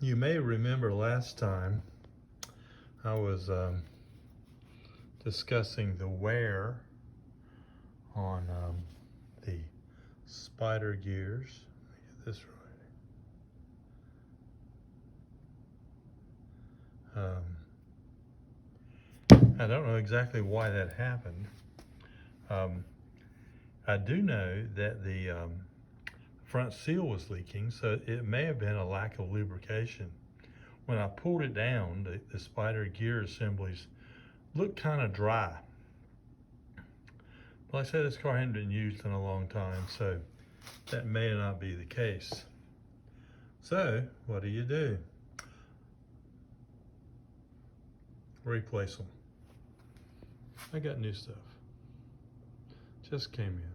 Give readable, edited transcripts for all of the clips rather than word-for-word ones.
You may remember last time I was discussing the wear on the spider gears. Let me get this right. I don't know exactly why that happened. I do know that the front seal was leaking, so it may have been a lack of lubrication. When I pulled it down, the spider gear assemblies looked kind of dry. But like I said, this car hadn't been used in a long time, so that may not be the case. So what do? Replace them. I got new stuff. Just came in.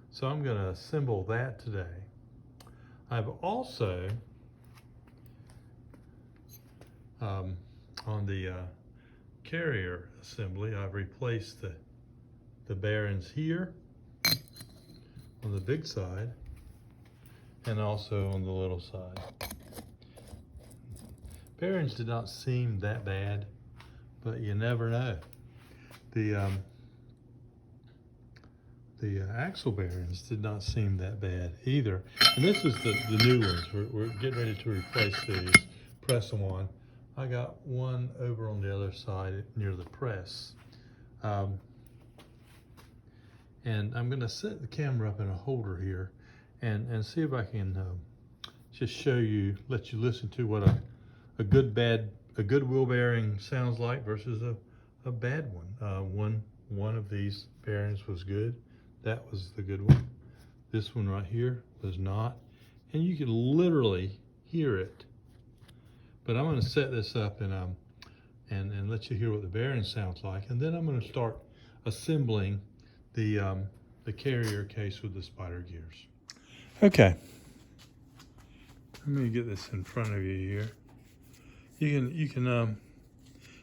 So I'm going to assemble that today. I've also, on the carrier assembly, I've replaced the bearings here on the big side and also on the little side. Bearings did not seem that bad, but you never know. The axle bearings did not seem that bad either. And this is the new ones. We're getting ready to replace these, press them on. I got one over on the other side near the press. And I'm gonna set the camera up in a holder here and see if I can just show you, let you listen to what a good wheel bearing sounds like versus a bad one. One of these bearings was good. That was the good one. This one right here was not. And you can literally hear it. But I'm going to set this up and let you hear what the bearing sounds like. And then I'm going to start assembling the carrier case with the spider gears. Okay. Let me get this in front of you here.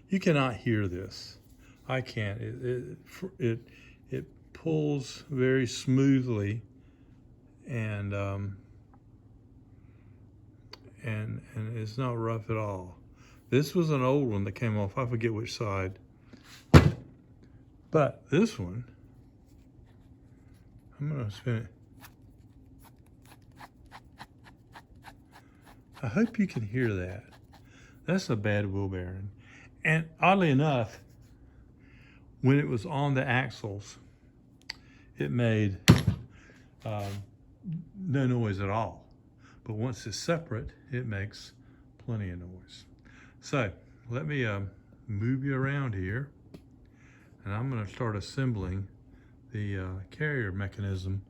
You cannot hear this. I can't. It pulls very smoothly, and it's not rough at all. This was an old one that came off. I forget which side, but this one, I'm gonna spin it. I hope you can hear that. That's a bad wheel bearing, and oddly enough, when it was on the axles, it made no noise at all. But once it's separate, it makes plenty of noise. So let me move you around here, and I'm going to start assembling the carrier mechanism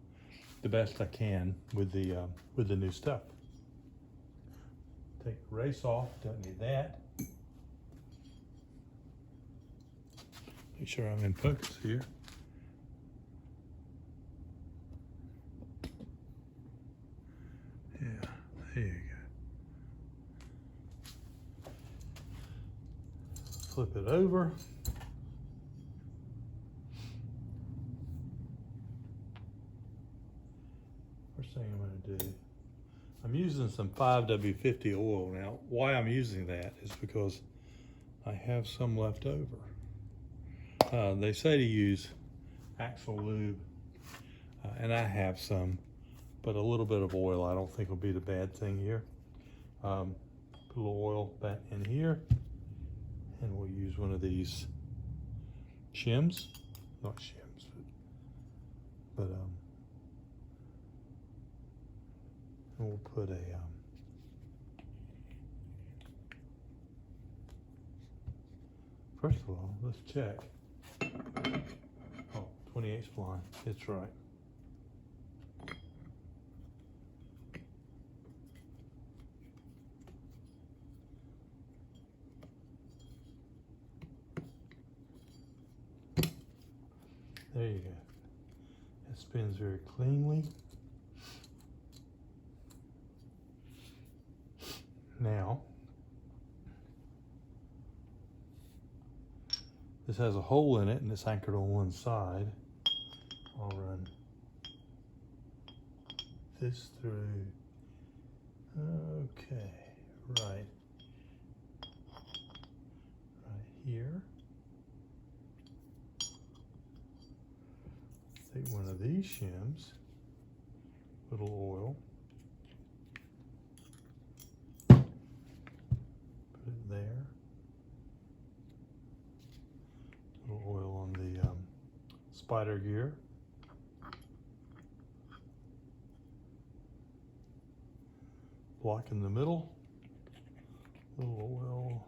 the best I can with the new stuff. Take the race off, don't need that. Make sure I'm in focus here. Yeah, there you go. Flip it over. First thing I'm going to do, I'm using some 5W50 oil now. Why I'm using that is because I have some left over. They say to use axle lube, and I have some, but a little bit of oil I don't think will be the bad thing here. Put a little oil back in here, and we'll use one of these shims, not shims, but we'll put a first of all, let's check. Oh, 28 spline, it's right. There you go. It spins very cleanly. Now, this has a hole in it and it's anchored on one side. I'll run this through. Okay, right here. Take one of these shims, little oil, put it there, little oil on the spider gear, block in the middle, little oil,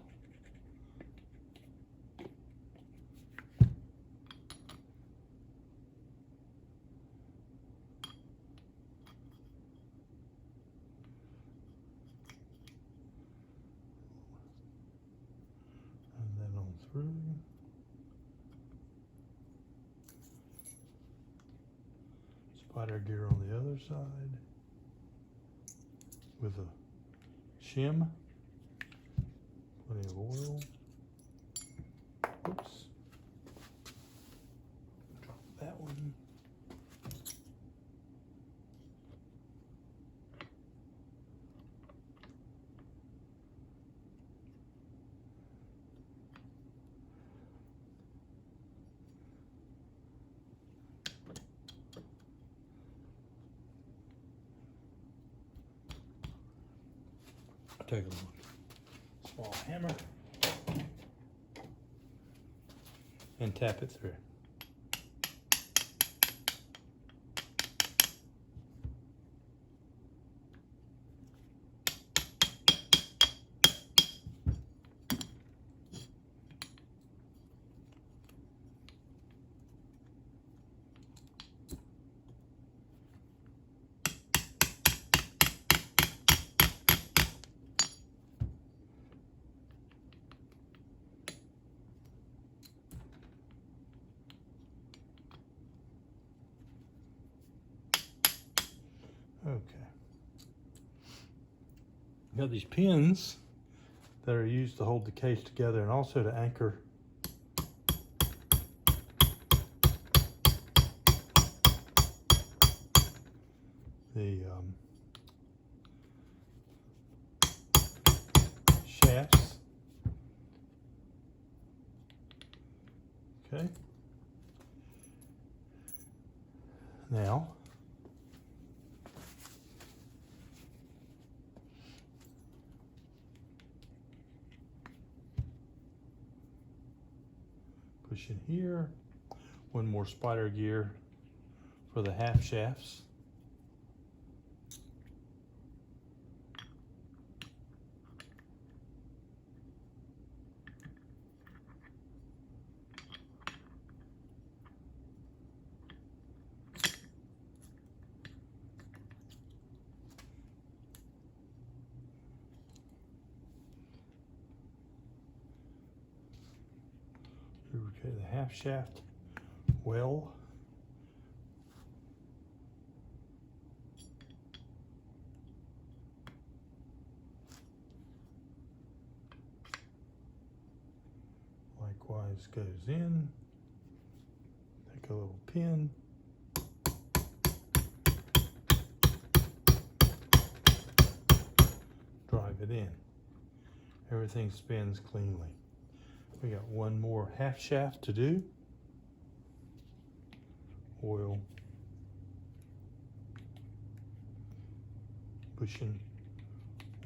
through. Spider gear on the other side with a shim, plenty of oil. Oops, drop that one. Take a small hammer and tap it through. Okay. Got these pins that are used to hold the case together and also to anchor the shafts. Okay. Now, push in here, one more spider gear for the half shafts. Lubricate the half shaft well. Likewise goes in. Take a little pin. Drive it in. Everything spins cleanly. We got one more half shaft to do. Oil. Pushing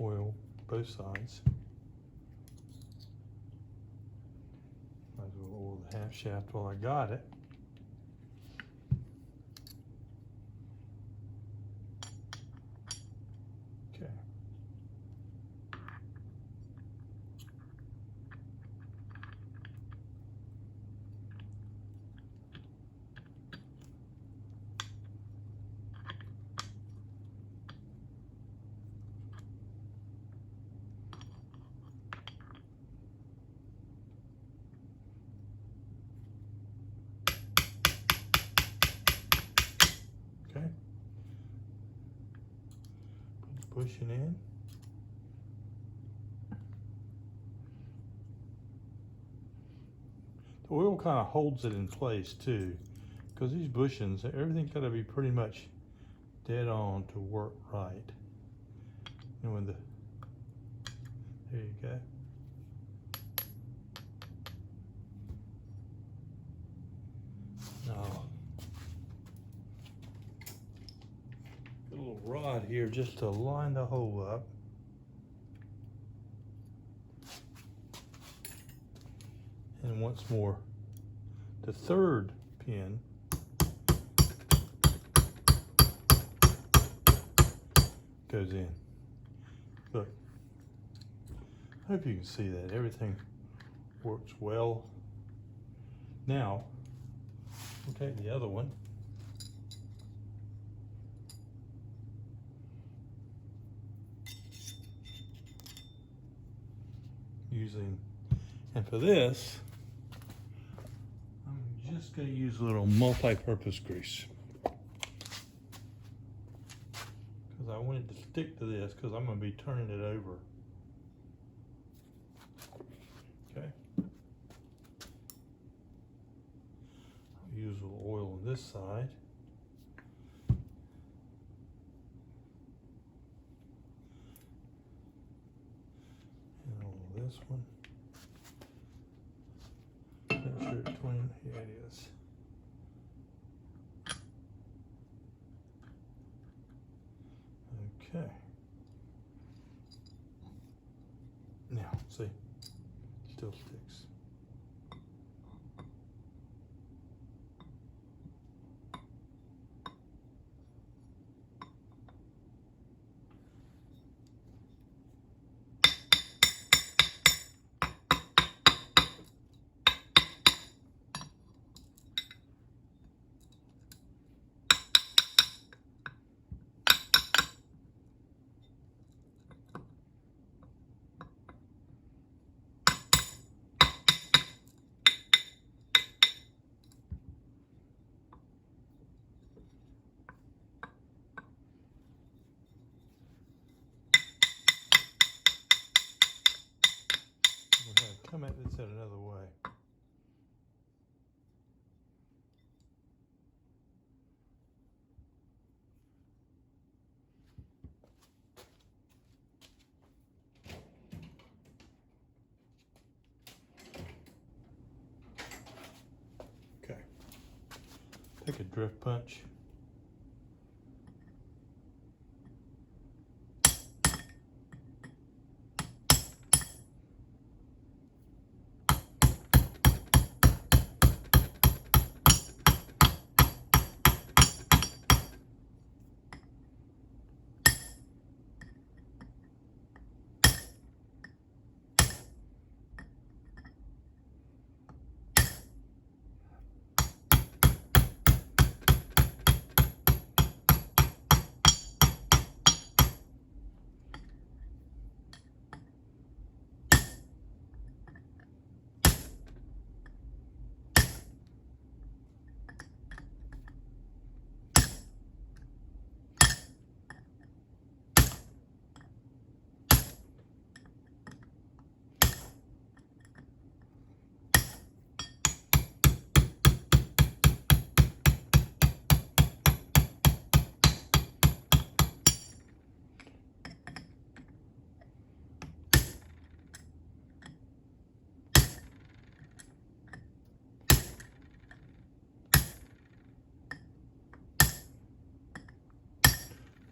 oil both sides. Might as well oil the half shaft while I got it. Okay. Okay. Pushing in. The oil kind of holds it in place too, because these bushings, everything's got to be pretty much dead on to work right. And when the There you go. Now, a little rod here just to line the hole up. And once more, the third pin goes in. Look, I hope you can see that. Everything works well. Now, we'll take the other one. And for this, I'm just going to use a little multi-purpose grease. Because I want it to stick to this, because I'm going to be turning it over. Okay. I'll use a little oil on this side. And on this one. Make sure it's clean. Yeah, it is. Okay. Now, see, still sticks. Come at this another way. Okay. Take a drift punch.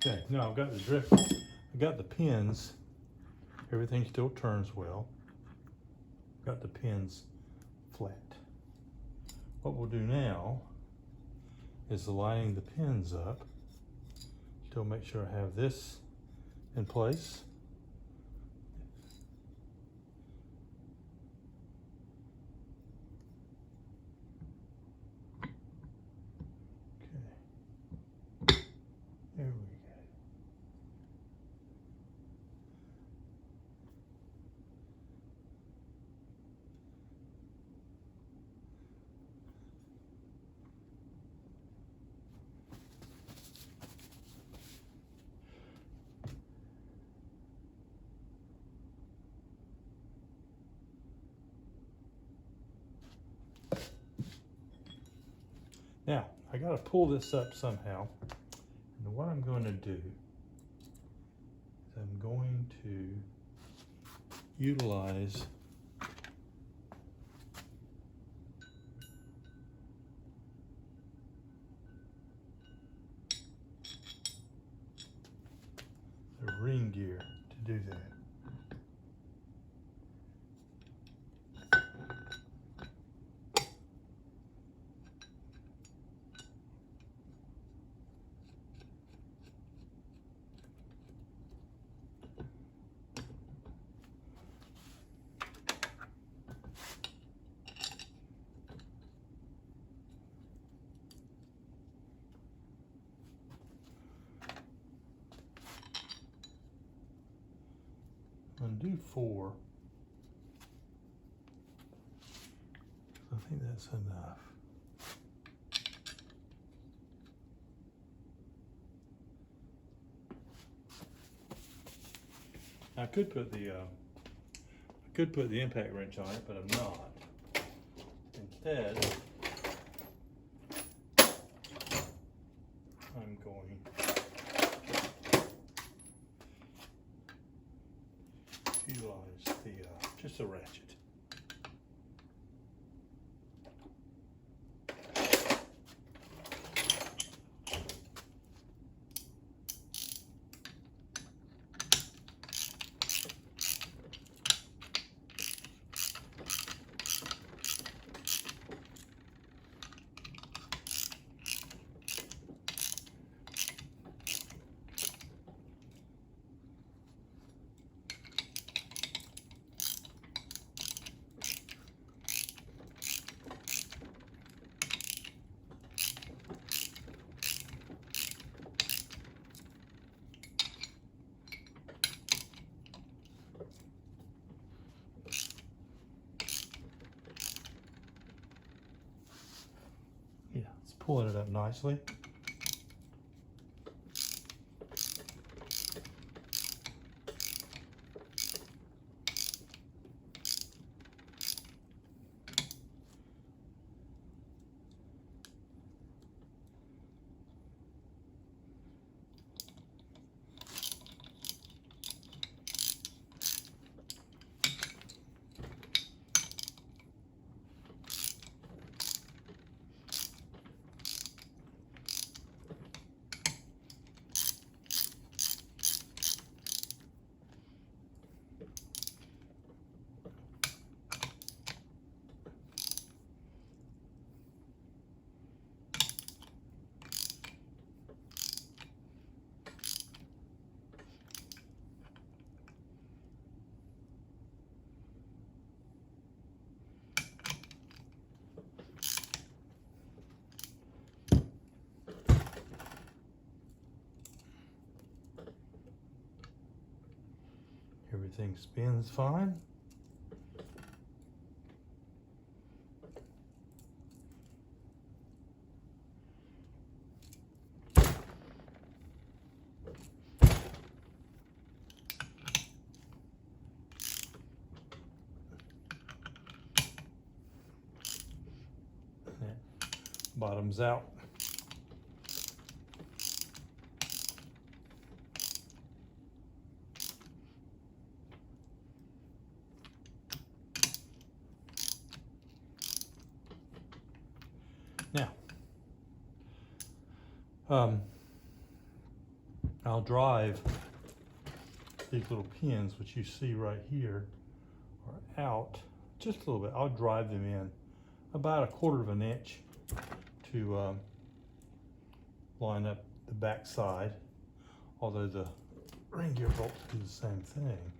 Okay, now I've got the drift, I've got the pins, everything still turns well. Got the pins flat. What we'll do now is lining the pins up. Still make sure I have this in place. Okay, there we go. Now, I got to pull this up somehow. And what I'm going to do is I'm going to utilize the ring gear to do that. Undo 4. I think that's enough. I could put the impact wrench on it, but I'm not. Instead, I'm going to utilize just a ratchet. Yeah, it's pulling it up nicely. Everything spins fine. Bottoms out. Now, I'll drive these little pins, which you see right here, are out just a little bit. I'll drive them in about 1/4 of an inch to line up the back side, although the ring gear bolts do the same thing.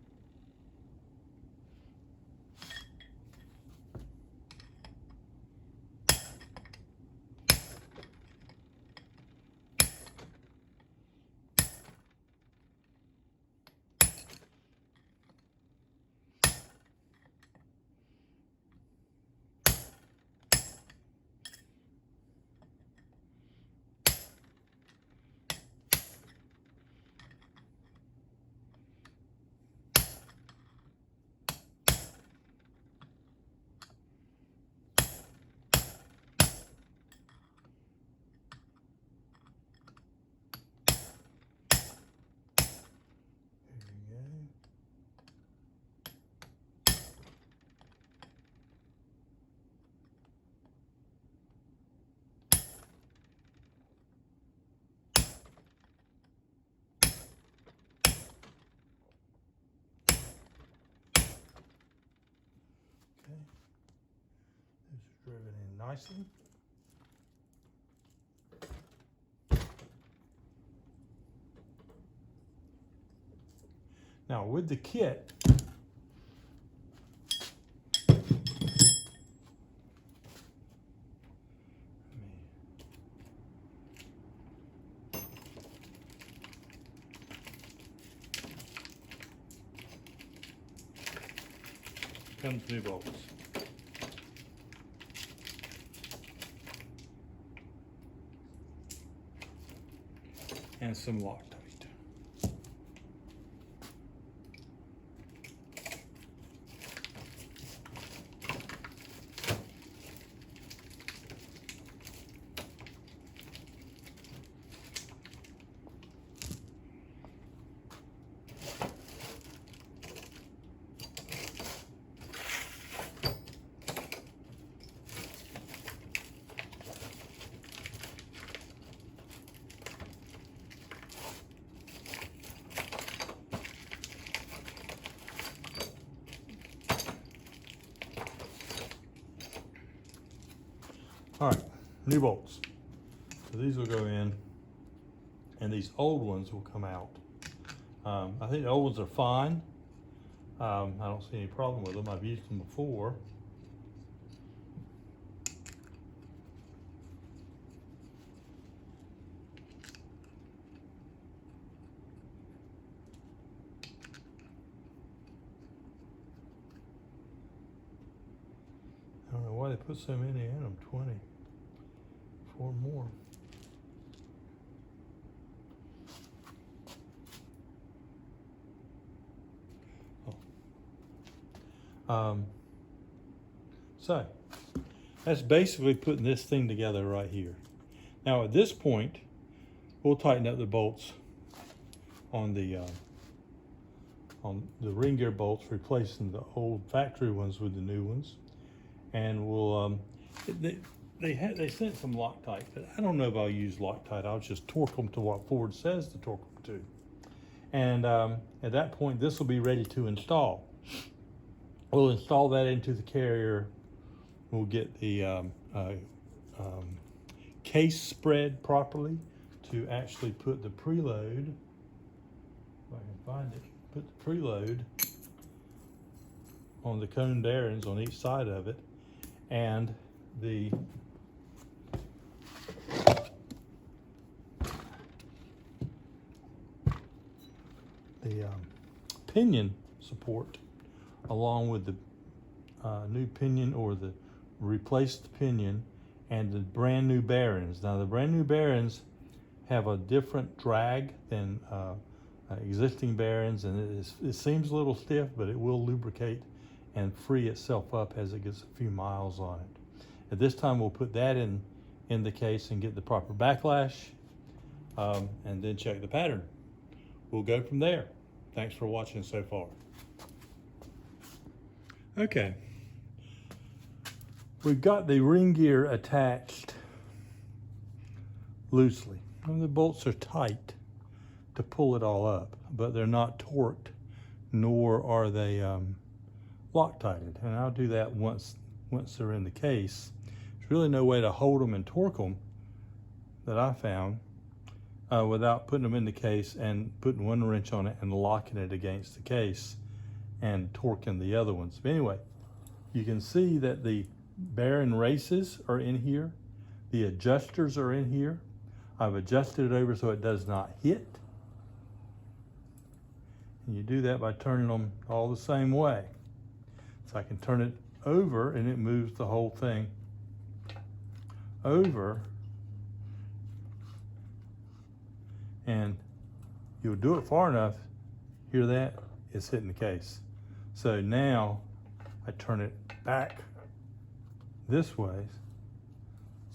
driven in nicely. Now with the kit, comes new bolts. And some Loctite. All right, new bolts. So these will go in, and these old ones will come out. I think the old ones are fine. I don't see any problem with them. I've used them before. I don't know why they put so many in them, 20. 4 more. Oh. So that's basically putting this thing together right here. Now at this point, we'll tighten up the bolts on the ring gear bolts, replacing the old factory ones with the new ones, and we'll they sent some Loctite, but I don't know if I'll use Loctite. I'll just torque them to what Ford says to torque them to, and at that point this will be ready to install. We'll install that into the carrier. We'll get the case spread properly to actually put the preload, if I can find it, put the preload on the cone bearings on each side of it, and the pinion support, along with the new pinion or the replaced pinion and the brand new bearings. Now the brand new bearings have a different drag than existing bearings, and it seems a little stiff, but it will lubricate and free itself up as it gets a few miles on it. At this time we'll put that in the case and get the proper backlash, and then check the pattern. We'll go from there. Thanks for watching so far. Okay, we've got the ring gear attached loosely. And the bolts are tight to pull it all up, but they're not torqued, nor are they Loctited. And I'll do that once they're in the case. There's really no way to hold them and torque them that I found without putting them in the case and putting one wrench on it and locking it against the case and torquing the other ones. But anyway, you can see that the bearing races are in here. The adjusters are in here. I've adjusted it over so it does not hit. And you do that by turning them all the same way. So I can turn it over and it moves the whole thing over. And you'll do it far enough, hear that? It's hitting the case. So now I turn it back this way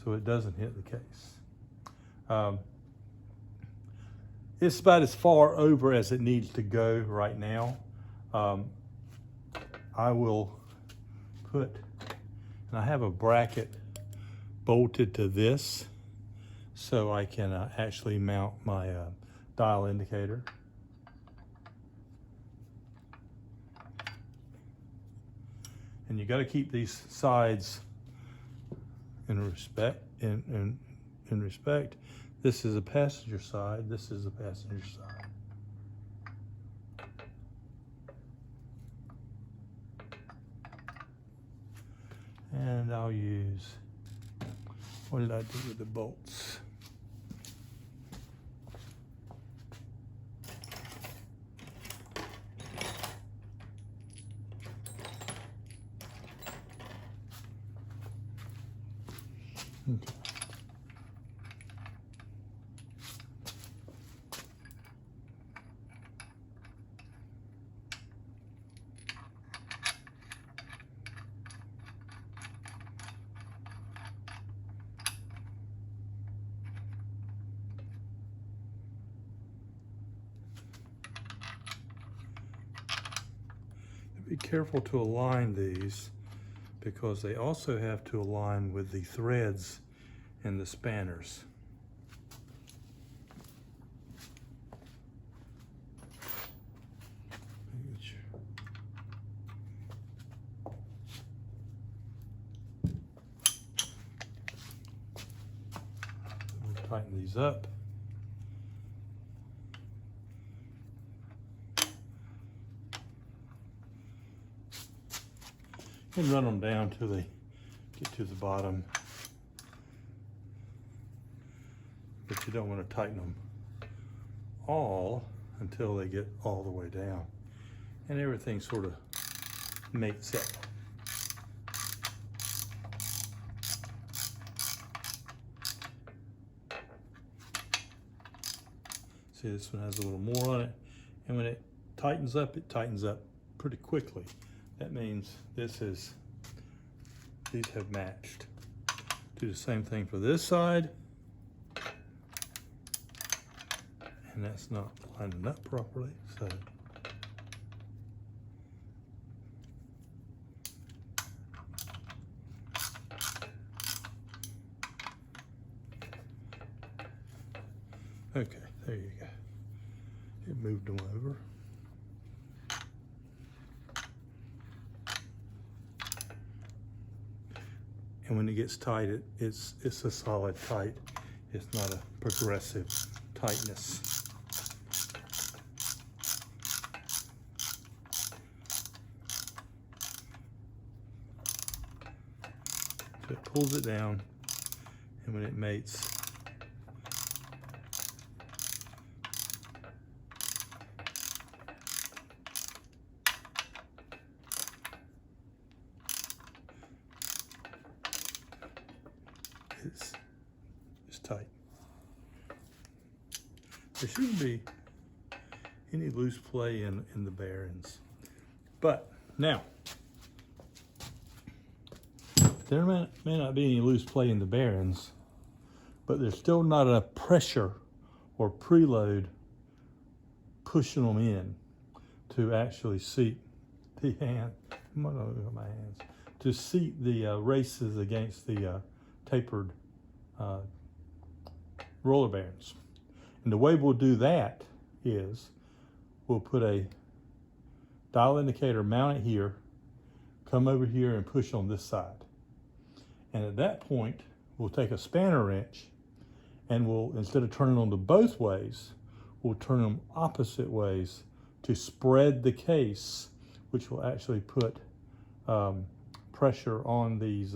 so it doesn't hit the case. It's about as far over as it needs to go right now. I will put, and I have a bracket bolted to this so I can actually mount my dial indicator. And you got to keep these sides in respect, this is a passenger side, this is a passenger side. And I'll use, what did I do with the bolts? Okay. Be careful to align these because they also have to align with the threads and the spanners. We'll tighten these up. And run them down till they get to the bottom. But you don't want to tighten them all until they get all the way down. And everything sort of mates up. See, this one has a little more on it. And when it tightens up pretty quickly. That means these have matched. Do the same thing for this side. And that's not lining up properly, so. Okay, there you go. It moved them over. And when it gets tight, it's a solid tight. It's not a progressive tightness. So it pulls it down, and when it mates, it's tight. There shouldn't be any loose play in the bearings. But now, there may not be any loose play in the bearings, but there's still not enough pressure or preload pushing them in to actually seat the my hands, to seat the races against the tapered roller bearings. And the way we'll do that is we'll put a dial indicator, mount it here, come over here and push on this side. And at that point, we'll take a spanner wrench and we'll, instead of turning them to both ways, we'll turn them opposite ways to spread the case, which will actually put pressure on these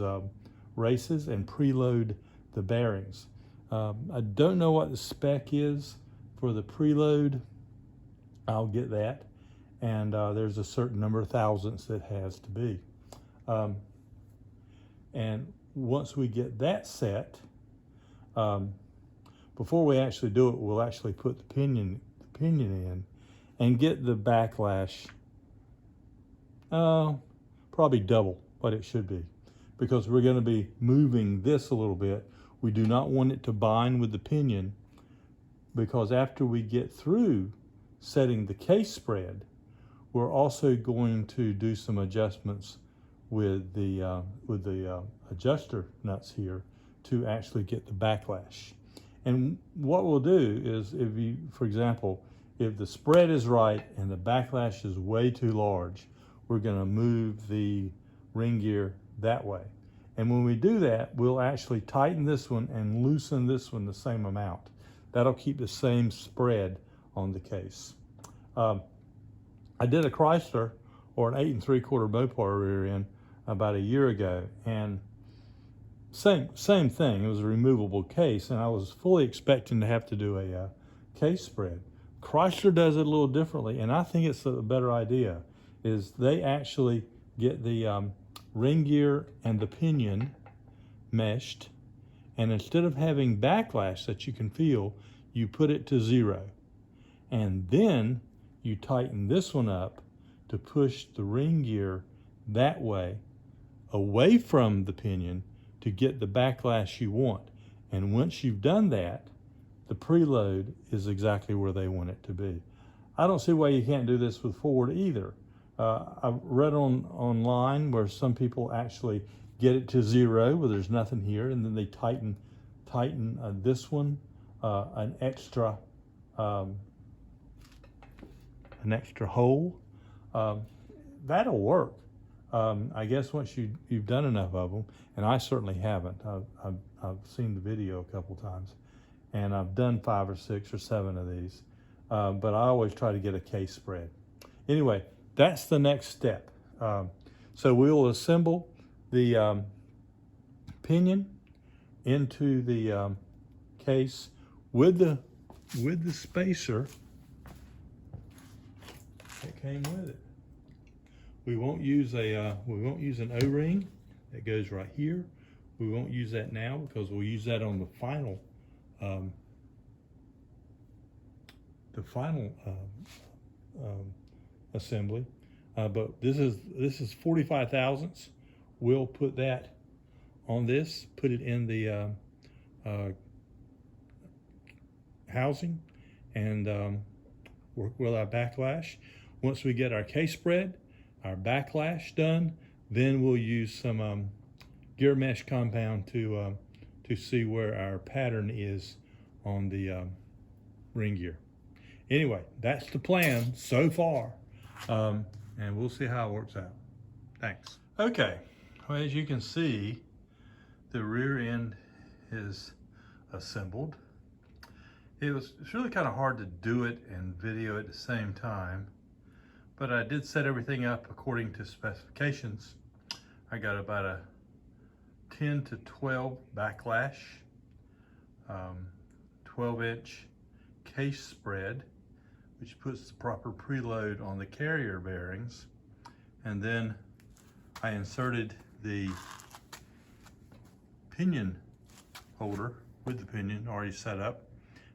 races and preload the bearings. I don't know what the spec is for the preload. I'll get that. And there's a certain number of thousandths it has to be. And once we get that set, before we actually do it, we'll actually put the pinion in and get the backlash probably double what it should be, because we're going to be moving this a little bit. We do not want it to bind with the pinion, because after we get through setting the case spread, we're also going to do some adjustments with the adjuster nuts here to actually get the backlash. And what we'll do is, if you, for example, if the spread is right and the backlash is way too large, we're going to move the ring gear that way. And when we do that, we'll actually tighten this one and loosen this one the same amount. That'll keep the same spread on the case. I did a Chrysler or an 8 3/4 Mopar rear end about a year ago, and same thing. It was a removable case, and I was fully expecting to have to do a case spread. Chrysler does it a little differently, and I think it's a better idea. Is they actually get the ring gear and the pinion meshed, and instead of having backlash that you can feel, you put it to 0, and then you tighten this one up to push the ring gear that way away from the pinion to get the backlash you want. And once you've done that, the preload is exactly where they want it to be. I don't see why you can't do this with Ford either. I've read online where some people actually get it to 0 where there's nothing here, and then they tighten this one an extra hole. That'll work. I guess once you've done enough of them, and I certainly haven't. I've seen the video a couple times, and I've done 5 or 6 or 7 of these, but I always try to get a case spread. Anyway, that's the next step. So we will assemble the pinion into the case with the spacer that came with it. We won't use an O-ring that goes right here. We won't use that now because we'll use that on the final assembly. But this is 45 thousandths. We'll put that on this, put it in the housing, and work with our backlash. Once we get our case spread, our backlash done, then we'll use some gear mesh compound to see where our pattern is on the ring gear. Anyway, that's the plan so far, and we'll see how it works out. Thanks. Okay, well, as you can see, the rear end is assembled. It's really kind of hard to do it and video at the same time, but I did set everything up according to specifications. I got about a 10 to 12 backlash, 12-inch case spread, which puts the proper preload on the carrier bearings. And then I inserted the pinion holder with the pinion already set up,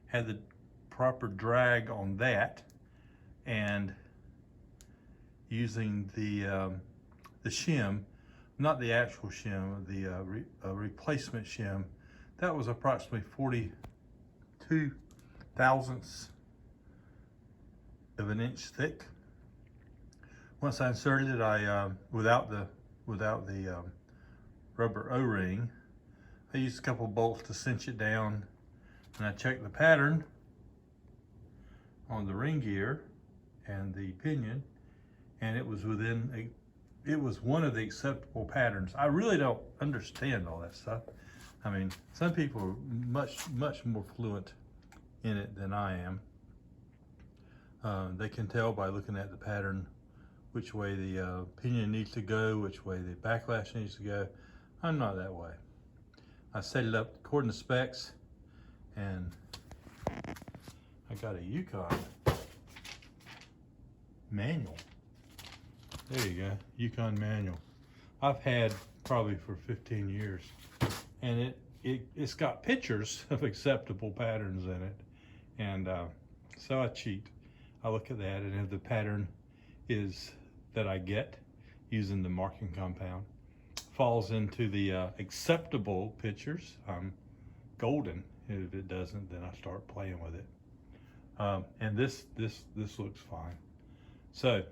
had the proper drag on that, and using the shim, not the actual shim, the replacement shim, that was approximately 42 thousandths of an inch thick. Once I inserted it, I without the rubber O-ring, I used a couple bolts to cinch it down, and I checked the pattern on the ring gear and the pinion, and it was one of the acceptable patterns. I really don't understand all that stuff. I mean, some people are much more fluent in it than I am. They can tell by looking at the pattern which way the pinion needs to go, which way the backlash needs to go. I'm not that way. I set it up according to specs, and I got a Yukon manual. There you go, Yukon manual. I've had probably for 15 years, and it's got pictures of acceptable patterns in it, and so I cheat. I look at that, and if the pattern is that I get using the marking compound falls into the acceptable pictures, I'm golden. If it doesn't, then I start playing with it. And this looks fine. So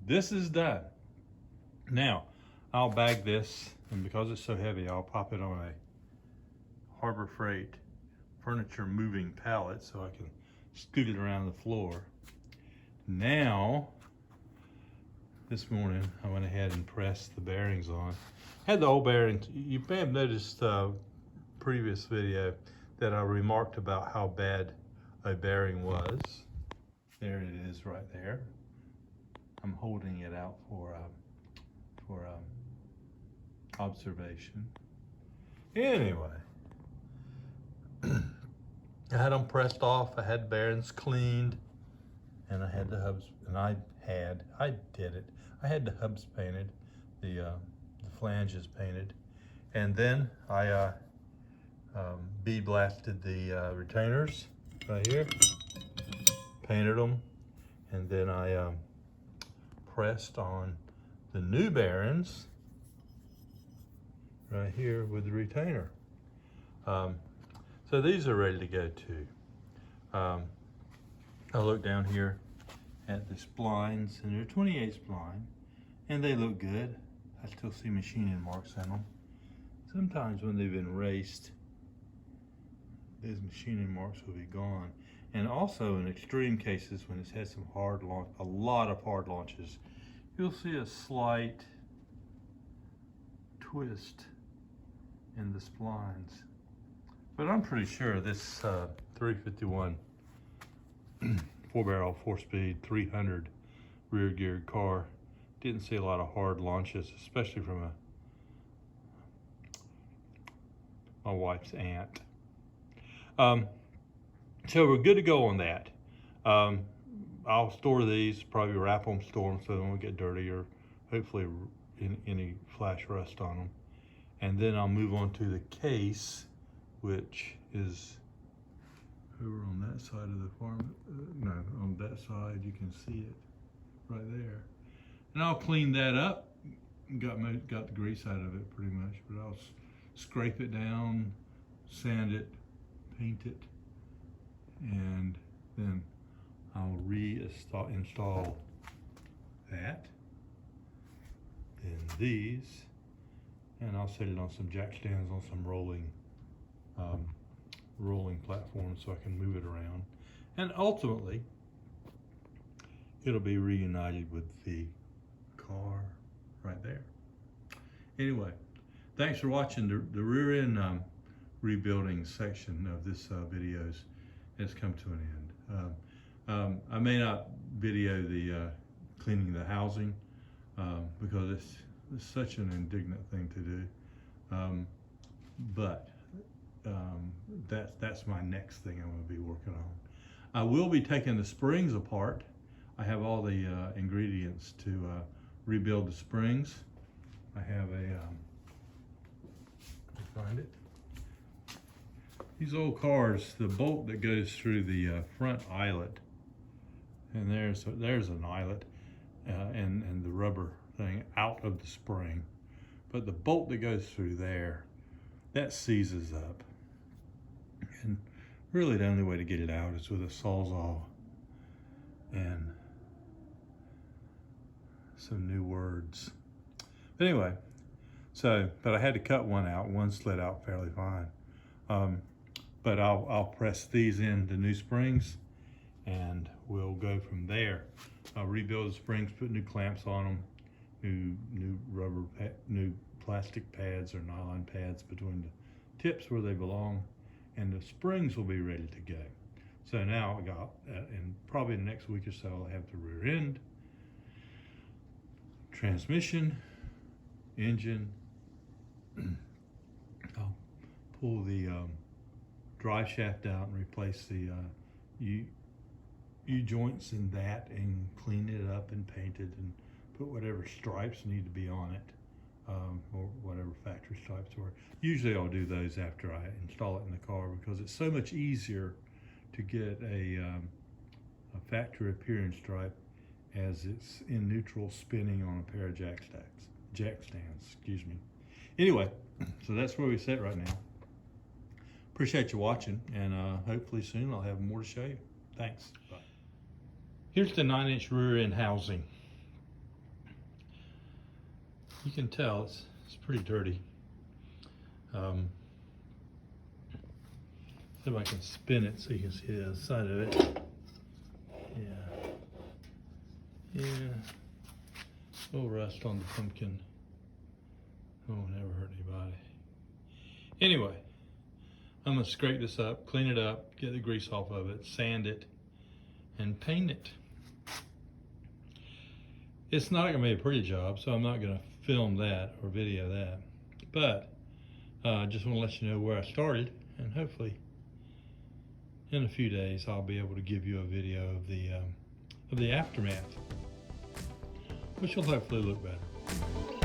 this is done. Now I'll bag this, and because it's so heavy, I'll pop it on a Harbor Freight furniture moving pallet so I can scoot it around the floor. Now this morning I went ahead and pressed the bearings on. Had the old bearings. You may have noticed previous video that I remarked about how bad a bearing was. There it is right there. I'm holding it out for observation. Anyway, I had them pressed off. I had bearings cleaned, and I had the hubs. And I did it. I had the hubs painted, the flanges painted, and then I bead blasted the retainers right here, painted them, and then I pressed on the new bearings right here with the retainer. So these are ready to go too. I look down here at the splines, and they're 28 spline, and they look good. I still see machining marks in them. Sometimes when they've been raced, these machining marks will be gone. And also in extreme cases, when it's had some hard launch, a lot of hard launches, you'll see a slight twist in the splines. But I'm pretty sure this 351 4-barrel, 4-speed, 300 rear-geared car didn't see a lot of hard launches, especially from my wife's aunt. So we're good to go on that. I'll store these, probably wrap them, store them so they won't get dirty or hopefully any flash rust on them. And then I'll move on to the case, which is over on that side of the farm. No, on that side, you can see it right there. And I'll clean that up. Got the grease out of it pretty much, but I'll scrape it down, sand it, paint it, and then I'll install that, then these, and I'll set it on some jack stands on some rolling platforms so I can move it around. And ultimately, it'll be reunited with the car right there. Anyway, thanks for watching. The rear end rebuilding section of this videos has come to an end. I may not video the cleaning the housing because it's such an indignant thing to do, but that's my next thing I'm going to be working on. I will be taking the springs apart. I have all the ingredients to rebuild the springs. I have a, let me find it. These old cars, the bolt that goes through the front eyelet, and there's an eyelet and the rubber thing out of the spring, but the bolt that goes through there, that seizes up. And really the only way to get it out is with a Sawzall and some new words. But anyway, but I had to cut one out. One slid out fairly fine. But I'll press these into new springs and we'll go from there. I'll rebuild the springs, put new clamps on them, new rubber, new plastic pads or nylon pads between the tips where they belong, and the springs will be ready to go. So now I got, and probably the next week or so, I'll have the rear end, transmission, engine. I'll pull the drive shaft out and replace the U-joints in that and clean it up and paint it and put whatever stripes need to be on it, or whatever factory stripes were. Usually I'll do those after I install it in the car because it's so much easier to get a factory appearance stripe as it's in neutral spinning on a pair of jack stands, excuse me. Anyway, so that's where we sit right now. Appreciate you watching, and hopefully soon I'll have more to show you. Thanks. Bye. Here's the 9-inch rear end housing. You can tell it's pretty dirty. See if I can spin it so you can see the other side of it. Yeah. A little rust on the pumpkin. Oh, never hurt anybody. Anyway, I'm gonna scrape this up, clean it up, get the grease off of it, sand it, and paint it. It's not gonna be a pretty job, so I'm not gonna film that or video that. But I just wanna let you know where I started, and hopefully in a few days I'll be able to give you a video of the aftermath, which will hopefully look better.